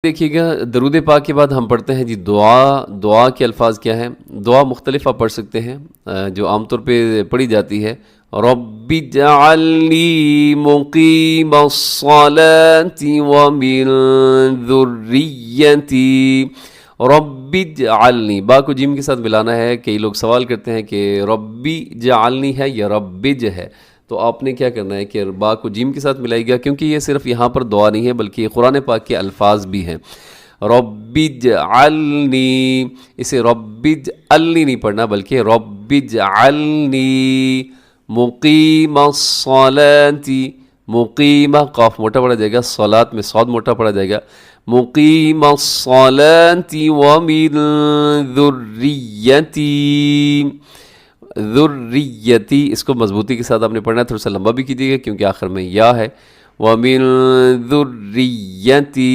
देखिएगा, दरूद पाक के बाद हम पढ़ते हैं जी दुआ। दुआ के अल्फाज क्या हैं? दुआ मुख्तलिफ आप पढ़ सकते हैं, जो आमतौर पे पढ़ी जाती है। रब्बि जअलनी मुक़ीमस्सलाति व मिन ज़ुर्रिय्यती। रब्बि जअलनी, बा को जीम के साथ मिलाना है। कई लोग सवाल करते हैं कि रब्बी जअलनी है या रब्बिज है, तो आपने क्या करना है कि बा को जीम के साथ मिलाइएगा, क्योंकि ये सिर्फ यहाँ पर दुआ नहीं है बल्कि कुरान पाक के अल्फाज भी हैं। रब्बिज अलनी, इसे रब्बिज अलनी नहीं पढ़ना बल्कि रब्बिज अलनी मुकीमस्सलाती। मुकीमा काफ मोटा पड़ा जाएगा, सलात में सौद मोटा पड़ा जाएगा। मुकीमस्सलाती व मिन ज़ुर्रिय्यती। ज़ुर्रिय्यती, इसको मजबूती के साथ आपने पढ़ना है, थोड़ा सा लंबा भी कीजिएगा क्योंकि आखिर में या है। व मिन ज़ुर्रिय्यती।